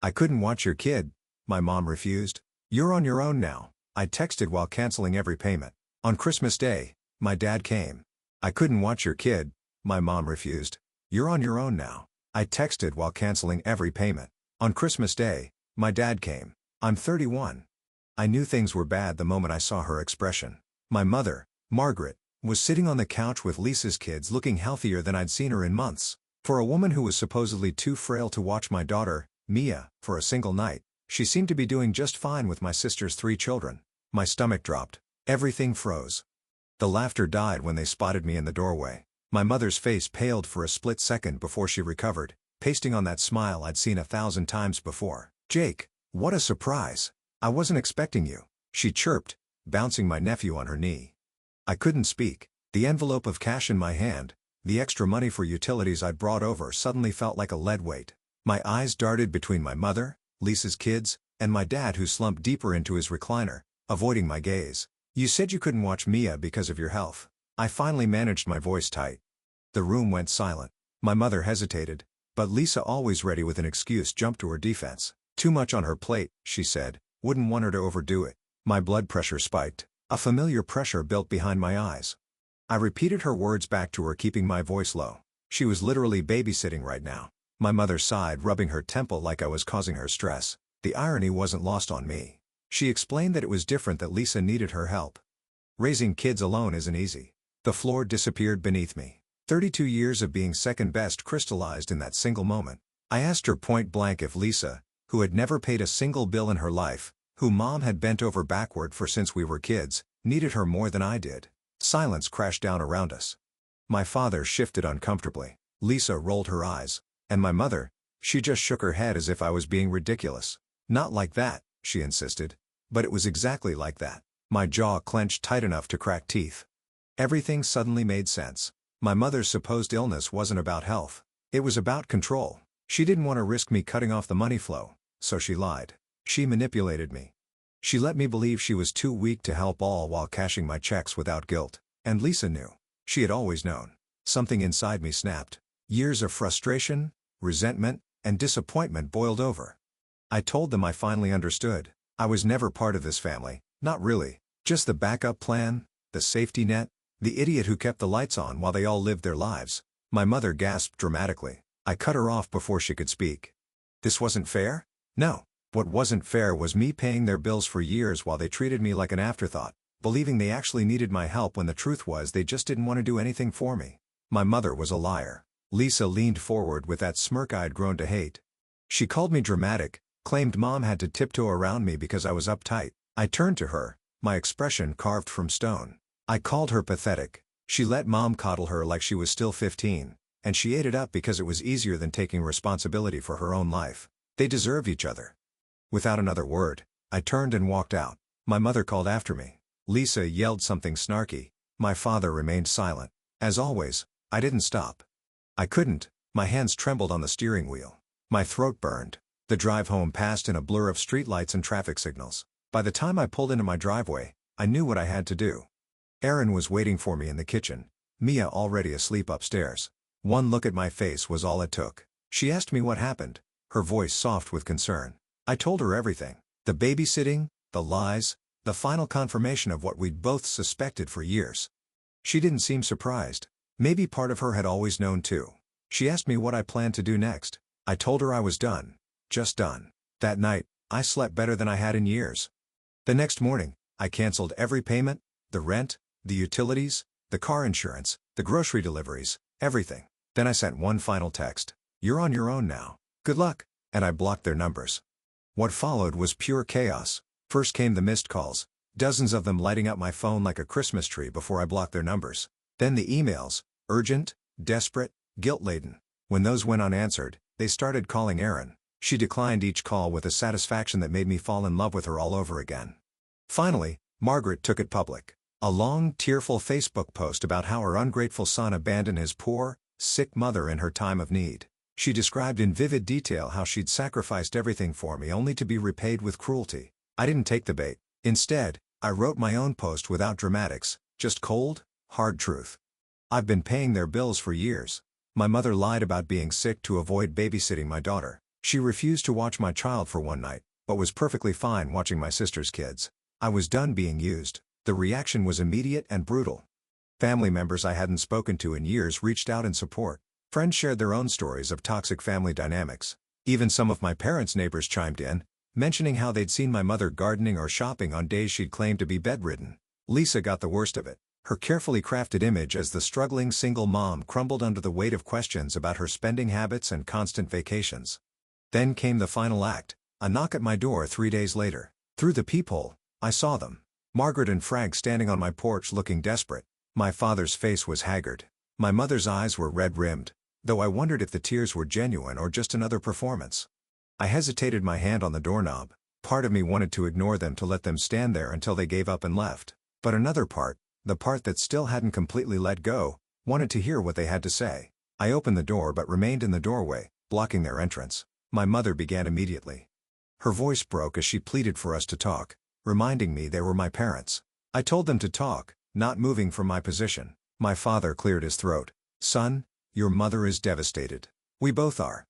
I couldn't watch your kid, my mom refused. You're on your own now, I texted while canceling every payment. On Christmas Day, my dad came. I couldn't watch your kid, my mom refused. You're on your own now, I texted while canceling every payment. On Christmas Day, my dad came. I'm 31. I knew things were bad the moment I saw her expression. My mother, Margaret, was sitting on the couch with Lisa's kids looking healthier than I'd seen her in months. For a woman who was supposedly too frail to watch my daughter, Mia, for a single night, she seemed to be doing just fine with my sister's 3 children. My stomach dropped. Everything froze. The laughter died when they spotted me in the doorway. My mother's face paled for a split second before she recovered, pasting on that smile I'd seen 1,000 times before. Jake, what a surprise. I wasn't expecting you, she chirped, bouncing my nephew on her knee. I couldn't speak. The envelope of cash in my hand, the extra money for utilities I'd brought over, suddenly felt like a lead weight. My eyes darted between my mother, Lisa's kids, and my dad, who slumped deeper into his recliner, avoiding my gaze. You said you couldn't watch Mia because of your health. I finally managed my voice tight. The room went silent. My mother hesitated, but Lisa, always ready with an excuse, jumped to her defense. Too much on her plate, she said. Wouldn't want her to overdo it. My blood pressure spiked. A familiar pressure built behind my eyes. I repeated her words back to her, keeping my voice low. She was literally babysitting right now. My mother sighed, rubbing her temple like I was causing her stress. The irony wasn't lost on me. She explained that it was different, that Lisa needed her help. Raising kids alone isn't easy. The floor disappeared beneath me. 32 years of being second best crystallized in that single moment. I asked her point blank if Lisa, who had never paid a single bill in her life, who mom had bent over backward for since we were kids, needed her more than I did. Silence crashed down around us. My father shifted uncomfortably. Lisa rolled her eyes. And my mother? She just shook her head as if I was being ridiculous. Not like that, she insisted. But it was exactly like that. My jaw clenched tight enough to crack teeth. Everything suddenly made sense. My mother's supposed illness wasn't about health. It was about control. She didn't want to risk me cutting off the money flow, so she lied. She manipulated me. She let me believe she was too weak to help, all while cashing my checks without guilt. And Lisa knew. She had always known. Something inside me snapped. Years of frustration, resentment, and disappointment boiled over. I told them I finally understood. I was never part of this family, not really. Just the backup plan, the safety net, the idiot who kept the lights on while they all lived their lives. My mother gasped dramatically. I cut her off before she could speak. This wasn't fair? No. What wasn't fair was me paying their bills for years while they treated me like an afterthought, believing they actually needed my help when the truth was they just didn't want to do anything for me. My mother was a liar. Lisa leaned forward with that smirk I'd grown to hate. She called me dramatic, claimed mom had to tiptoe around me because I was uptight. I turned to her, my expression carved from stone. I called her pathetic. She let mom coddle her like she was still 15, and she ate it up because it was easier than taking responsibility for her own life. They deserved each other. Without another word, I turned and walked out. My mother called after me. Lisa yelled something snarky. My father remained silent. As always, I didn't stop. I couldn't. My hands trembled on the steering wheel. My throat burned. The drive home passed in a blur of streetlights and traffic signals. By the time I pulled into my driveway, I knew what I had to do. Erin was waiting for me in the kitchen, Mia already asleep upstairs. One look at my face was all it took. She asked me what happened, her voice soft with concern. I told her everything. The babysitting, the lies, the final confirmation of what we'd both suspected for years. She didn't seem surprised. Maybe part of her had always known too. She asked me what I planned to do next. I told her I was done. Just done. That night, I slept better than I had in years. The next morning, I canceled every payment, the rent, the utilities, the car insurance, the grocery deliveries, everything. Then I sent one final text. You're on your own now. Good luck. And I blocked their numbers. What followed was pure chaos. First came the missed calls, dozens of them lighting up my phone like a Christmas tree before I blocked their numbers. Then the emails, urgent, desperate, guilt-laden. When those went unanswered, they started calling Erin. She declined each call with a satisfaction that made me fall in love with her all over again. Finally, Margaret took it public. A long, tearful Facebook post about how her ungrateful son abandoned his poor, sick mother in her time of need. She described in vivid detail how she'd sacrificed everything for me only to be repaid with cruelty. I didn't take the bait. Instead, I wrote my own post without dramatics, just cold, hard truth. I've been paying their bills for years. My mother lied about being sick to avoid babysitting my daughter. She refused to watch my child for one night, but was perfectly fine watching my sister's kids. I was done being used. The reaction was immediate and brutal. Family members I hadn't spoken to in years reached out in support. Friends shared their own stories of toxic family dynamics. Even some of my parents' neighbors chimed in, mentioning how they'd seen my mother gardening or shopping on days she'd claimed to be bedridden. Lisa got the worst of it. Her carefully crafted image as the struggling single mom crumbled under the weight of questions about her spending habits and constant vacations. Then came the final act, a knock at my door 3 days later. Through the peephole, I saw them. Margaret and Frank standing on my porch looking desperate. My father's face was haggard. My mother's eyes were red-rimmed, though I wondered if the tears were genuine or just another performance. I hesitated, my hand on the doorknob. Part of me wanted to ignore them, to let them stand there until they gave up and left. But another part, the part that still hadn't completely let go, wanted to hear what they had to say. I opened the door but remained in the doorway, blocking their entrance. My mother began immediately. Her voice broke as she pleaded for us to talk, reminding me they were my parents. I told them to talk, not moving from my position. My father cleared his throat. "Son, your mother is devastated. We both are.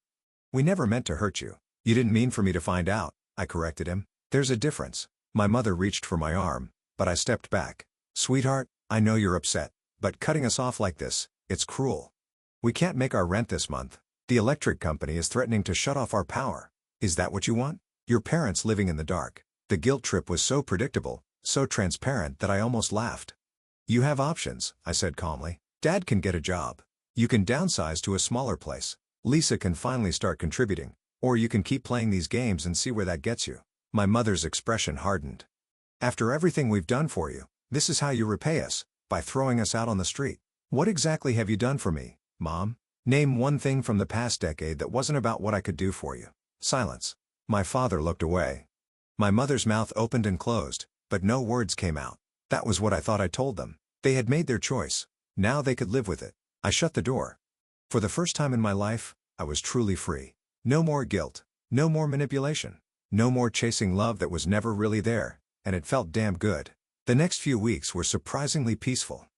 We never meant to hurt you. You didn't mean for me to find out," I corrected him. "There's a difference." My mother reached for my arm, but I stepped back. "Sweetheart, I know you're upset, but cutting us off like this, it's cruel. We can't make our rent this month. The electric company is threatening to shut off our power. Is that what you want? Your parents living in the dark." The guilt trip was so predictable, so transparent that I almost laughed. "You have options," I said calmly. "Dad can get a job. You can downsize to a smaller place. Lisa can finally start contributing. Or you can keep playing these games and see where that gets you." My mother's expression hardened. "After everything we've done for you, this is how you repay us, by throwing us out on the street. What exactly have you done for me, Mom? Name one thing from the past decade that wasn't about what I could do for you." Silence. My father looked away. My mother's mouth opened and closed, but no words came out. That was what I thought I told them. They had made their choice. Now they could live with it. I shut the door. For the first time in my life, I was truly free. No more guilt. No more manipulation. No more chasing love that was never really there, and it felt damn good. The next few weeks were surprisingly peaceful.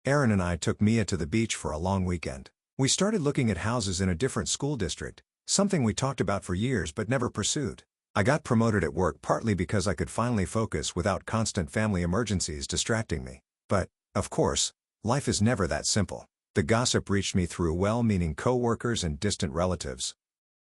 Erin and I took Mia to the beach for a long weekend. We started looking at houses in a different school district, something we talked about for years but never pursued. I got promoted at work partly because I could finally focus without constant family emergencies distracting me. But, of course, life is never that simple. The gossip reached me through well-meaning co-workers and distant relatives.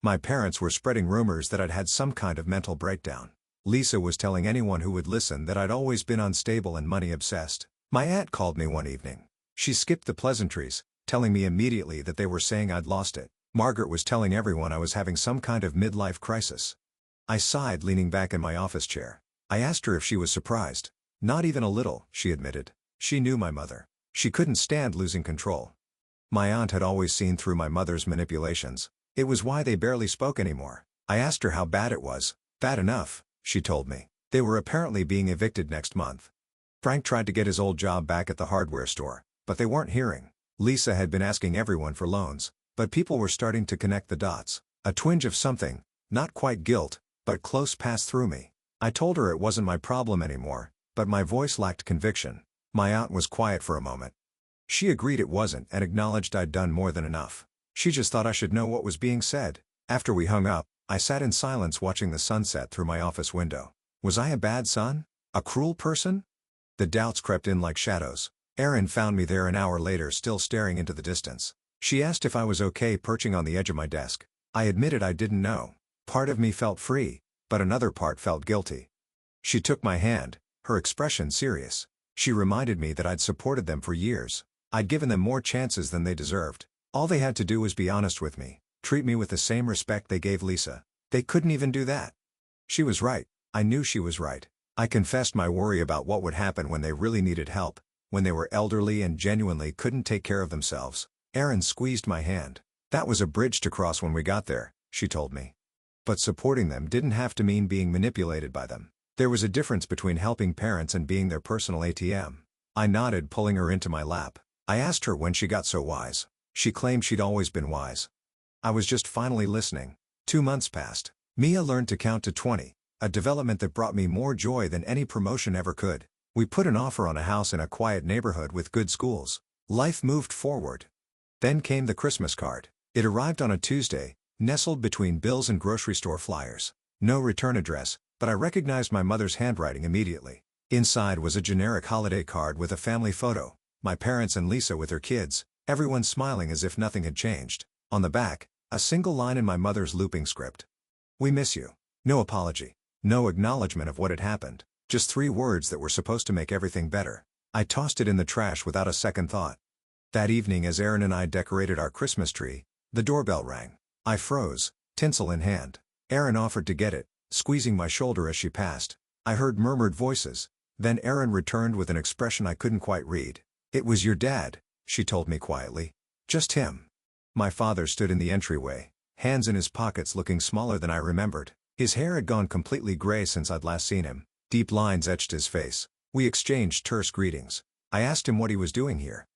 My parents were spreading rumors that I'd had some kind of mental breakdown. Lisa was telling anyone who would listen that I'd always been unstable and money-obsessed. My aunt called me one evening. She skipped the pleasantries, telling me immediately that they were saying I'd lost it. Margaret was telling everyone I was having some kind of midlife crisis. I sighed, leaning back in my office chair. I asked her if she was surprised. "Not even a little," she admitted. She knew my mother. She couldn't stand losing control. My aunt had always seen through my mother's manipulations. It was why they barely spoke anymore. I asked her how bad it was. "Bad enough," she told me. They were apparently being evicted next month. Frank tried to get his old job back at the hardware store, but they weren't hearing. Lisa had been asking everyone for loans, but people were starting to connect the dots. A twinge of something, not quite guilt, but close, passed through me. I told her it wasn't my problem anymore, but my voice lacked conviction. My aunt was quiet for a moment. She agreed it wasn't and acknowledged I'd done more than enough. She just thought I should know what was being said. After we hung up, I sat in silence watching the sunset through my office window. Was I a bad son? A cruel person? The doubts crept in like shadows. Erin found me there an hour later, still staring into the distance. She asked if I was okay perching on the edge of my desk. I admitted I didn't know. Part of me felt free, but another part felt guilty. She took my hand, her expression serious. She reminded me that I'd supported them for years. I'd given them more chances than they deserved. All they had to do was be honest with me, treat me with the same respect they gave Lisa. They couldn't even do that. She was right. I knew she was right. I confessed my worry about what would happen when they really needed help, when they were elderly and genuinely couldn't take care of themselves. Erin squeezed my hand. "That was a bridge to cross when we got there," she told me. But supporting them didn't have to mean being manipulated by them. There was a difference between helping parents and being their personal ATM. I nodded, pulling her into my lap. I asked her when she got so wise. She claimed she'd always been wise. I was just finally listening. 2 months passed. Mia learned to count to 20, a development that brought me more joy than any promotion ever could. We put an offer on a house in a quiet neighborhood with good schools. Life moved forward. Then came the Christmas card. It arrived on a Tuesday, nestled between bills and grocery store flyers. No return address, but I recognized my mother's handwriting immediately. Inside was a generic holiday card with a family photo, my parents and Lisa with her kids, everyone smiling as if nothing had changed. On the back, a single line in my mother's looping script. "We miss you." No apology. No acknowledgement of what had happened. Just 3 words that were supposed to make everything better. I tossed it in the trash without a second thought. That evening, as Erin and I decorated our Christmas tree, the doorbell rang. I froze, tinsel in hand. Erin offered to get it, squeezing my shoulder as she passed. I heard murmured voices. Then Erin returned with an expression I couldn't quite read. "It was your dad," she told me quietly. "Just him." My father stood in the entryway, hands in his pockets, looking smaller than I remembered. His hair had gone completely gray since I'd last seen him. Deep lines etched his face. We exchanged terse greetings. I asked him what he was doing here.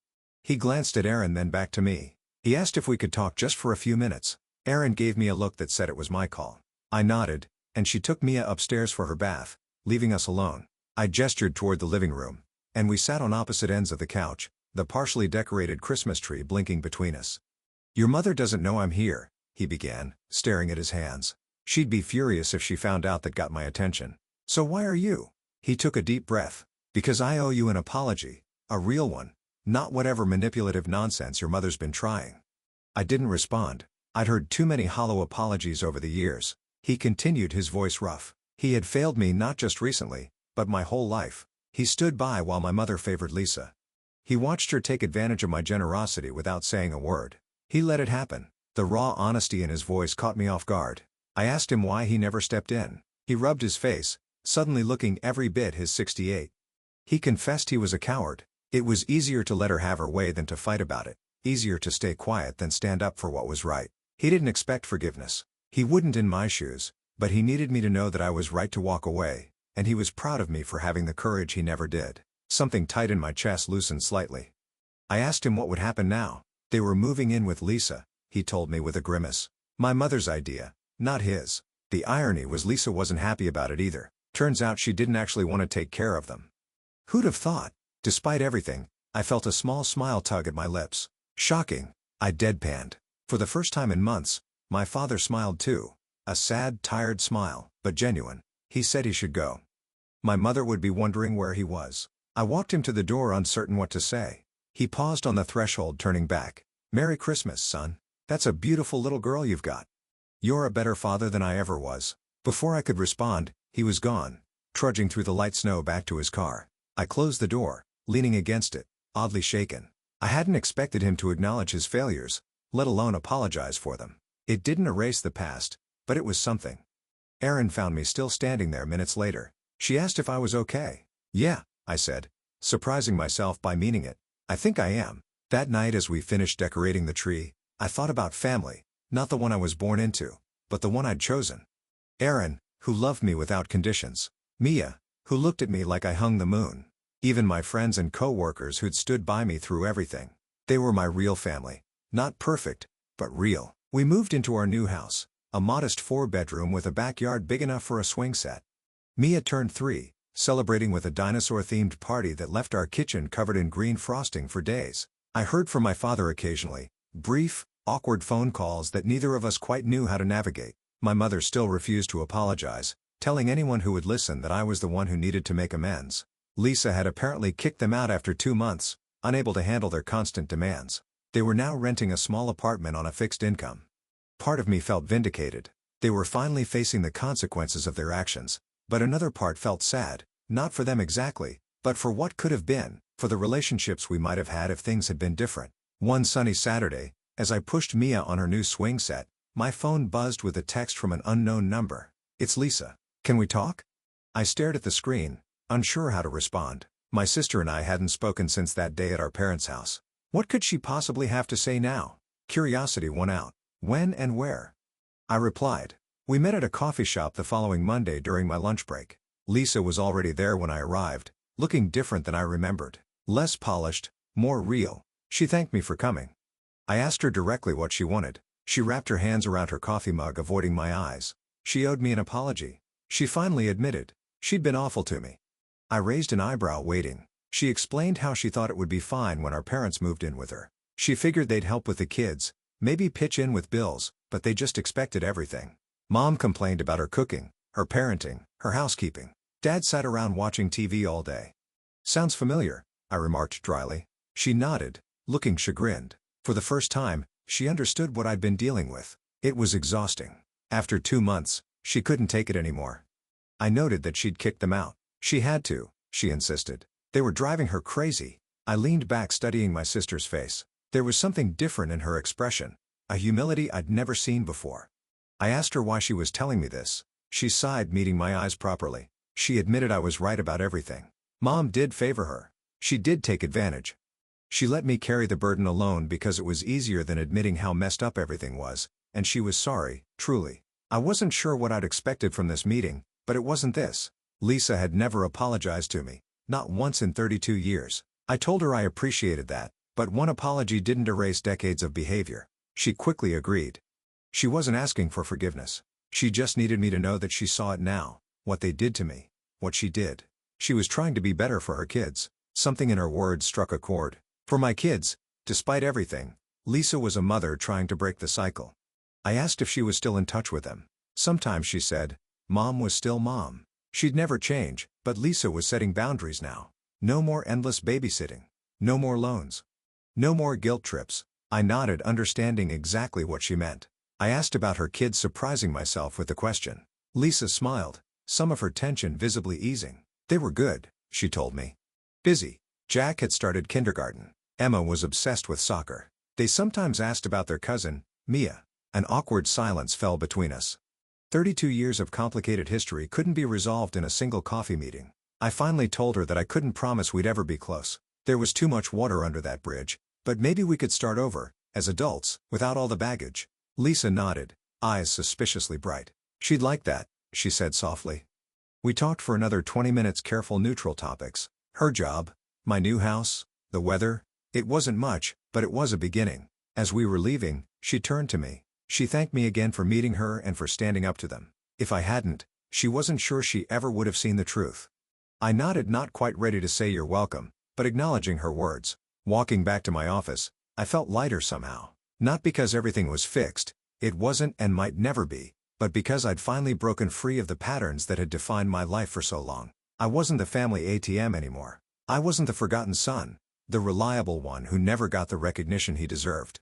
He glanced at Erin, then back to me. He asked if we could talk just for a few minutes. Erin gave me a look that said it was my call. I nodded, and she took Mia upstairs for her bath, leaving us alone. I gestured toward the living room, and we sat on opposite ends of the couch, the partially decorated Christmas tree blinking between us. "Your mother doesn't know I'm here," he began, staring at his hands. "She'd be furious if she found out that got my attention. So why are you?" He took a deep breath. "Because I owe you an apology, a real one, not whatever manipulative nonsense your mother's been trying." I didn't respond. I'd heard too many hollow apologies over the years. He continued, his voice rough. He had failed me not just recently, but my whole life. He stood by while my mother favored Lisa. He watched her take advantage of my generosity without saying a word. He let it happen. The raw honesty in his voice caught me off guard. I asked him why he never stepped in. He rubbed his face, suddenly looking every bit his 68. He confessed he was a coward. It was easier to let her have her way than to fight about it. Easier to stay quiet than stand up for what was right. He didn't expect forgiveness. He wouldn't in my shoes, but he needed me to know that I was right to walk away, and he was proud of me for having the courage he never did. Something tight in my chest loosened slightly. I asked him what would happen now. They were moving in with Lisa, he told me with a grimace. My mother's idea, not his. The irony was Lisa wasn't happy about it either. Turns out she didn't actually want to take care of them. Who'd have thought? Despite everything, I felt a small smile tug at my lips. Shocking. I deadpanned. For the first time in months, my father smiled too. A sad, tired smile, but genuine. He said he should go. My mother would be wondering where he was. I walked him to the door, uncertain what to say. He paused on the threshold, turning back. "Merry Christmas, son. That's a beautiful little girl you've got. You're a better father than I ever was." Before I could respond, he was gone, trudging through the light snow back to his car. I closed the door, leaning against it, oddly shaken. I hadn't expected him to acknowledge his failures, let alone apologize for them. It didn't erase the past, but it was something. Erin found me still standing there minutes later. She asked if I was okay. "Yeah," I said, surprising myself by meaning it. "I think I am." That night, as we finished decorating the tree, I thought about family, not the one I was born into, but the one I'd chosen. Erin, who loved me without conditions. Mia, who looked at me like I hung the moon. Even my friends and co-workers who'd stood by me through everything. They were my real family. Not perfect, but real. We moved into our new house, a modest 4-bedroom with a backyard big enough for a swing set. Mia turned 3, celebrating with a dinosaur-themed party that left our kitchen covered in green frosting for days. I heard from my father occasionally, brief, awkward phone calls that neither of us quite knew how to navigate. My mother still refused to apologize, telling anyone who would listen that I was the one who needed to make amends. Lisa had apparently kicked them out after 2 months, unable to handle their constant demands. They were now renting a small apartment on a fixed income. Part of me felt vindicated. They were finally facing the consequences of their actions, but another part felt sad, not for them exactly, but for what could have been, for the relationships we might have had if things had been different. One sunny Saturday, as I pushed Mia on her new swing set, my phone buzzed with a text from an unknown number. "It's Lisa. Can we talk?" I stared at the screen, unsure how to respond. My sister and I hadn't spoken since that day at our parents' house. What could she possibly have to say now? Curiosity won out. "When and where?" I replied. "We met at a coffee shop the following Monday during my lunch break." Lisa was already there when I arrived, looking different than I remembered. Less polished, more real. She thanked me for coming. I asked her directly what she wanted. She wrapped her hands around her coffee mug, avoiding my eyes. She owed me an apology. She finally admitted. She'd been awful to me. I raised an eyebrow, waiting. She explained how she thought it would be fine when our parents moved in with her. She figured they'd help with the kids, maybe pitch in with bills, but they just expected everything. Mom complained about her cooking, her parenting, her housekeeping. Dad sat around watching TV all day. Sounds familiar, I remarked dryly. She nodded, looking chagrined. For the first time, she understood what I'd been dealing with. It was exhausting. After 2 months, she couldn't take it anymore. I noted that she'd kicked them out. She had to, she insisted. They were driving her crazy. I leaned back studying my sister's face. There was something different in her expression, a humility I'd never seen before. I asked her why she was telling me this. She sighed, meeting my eyes properly. She admitted I was right about everything. Mom did favor her. She did take advantage. She let me carry the burden alone because it was easier than admitting how messed up everything was, and she was sorry, truly. I wasn't sure what I'd expected from this meeting, but it wasn't this. Lisa had never apologized to me, not once in 32 years. I told her I appreciated that, but one apology didn't erase decades of behavior. She quickly agreed. She wasn't asking for forgiveness. She just needed me to know that she saw it now, what they did to me, what she did. She was trying to be better for her kids. Something in her words struck a chord. For my kids, despite everything, Lisa was a mother trying to break the cycle. I asked if she was still in touch with them. Sometimes, she said. Mom was still mom. She'd never change, but Lisa was setting boundaries now. No more endless babysitting. No more loans. No more guilt trips. I nodded, understanding exactly what she meant. I asked about her kids, surprising myself with the question. Lisa smiled, some of her tension visibly easing. They were good, she told me. Busy. Jack had started kindergarten. Emma was obsessed with soccer. They sometimes asked about their cousin, Mia. An awkward silence fell between us. 32 years of complicated history couldn't be resolved in a single coffee meeting. I finally told her that I couldn't promise we'd ever be close. There was too much water under that bridge, but maybe we could start over, as adults, without all the baggage. Lisa nodded, eyes suspiciously bright. She'd like that, she said softly. We talked for another 20 minutes, careful neutral topics. Her job, my new house, the weather. It wasn't much, but it was a beginning. As we were leaving, she turned to me. She thanked me again for meeting her and for standing up to them. If I hadn't, she wasn't sure she ever would have seen the truth. I nodded, not quite ready to say you're welcome, but acknowledging her words. Walking back to my office, I felt lighter somehow. Not because everything was fixed, it wasn't and might never be, but because I'd finally broken free of the patterns that had defined my life for so long. I wasn't the family ATM anymore. I wasn't the forgotten son, the reliable one who never got the recognition he deserved.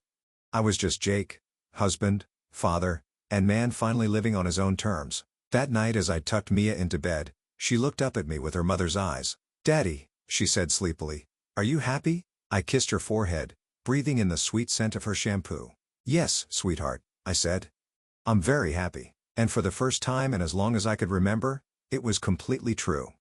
I was just Jake, husband, father, and man finally living on his own terms. That night, as I tucked Mia into bed, she looked up at me with her mother's eyes. Daddy, she said sleepily, are you happy? I kissed her forehead, breathing in the sweet scent of her shampoo. Yes, sweetheart, I said. I'm very happy. And for the first time and as long as I could remember, it was completely true.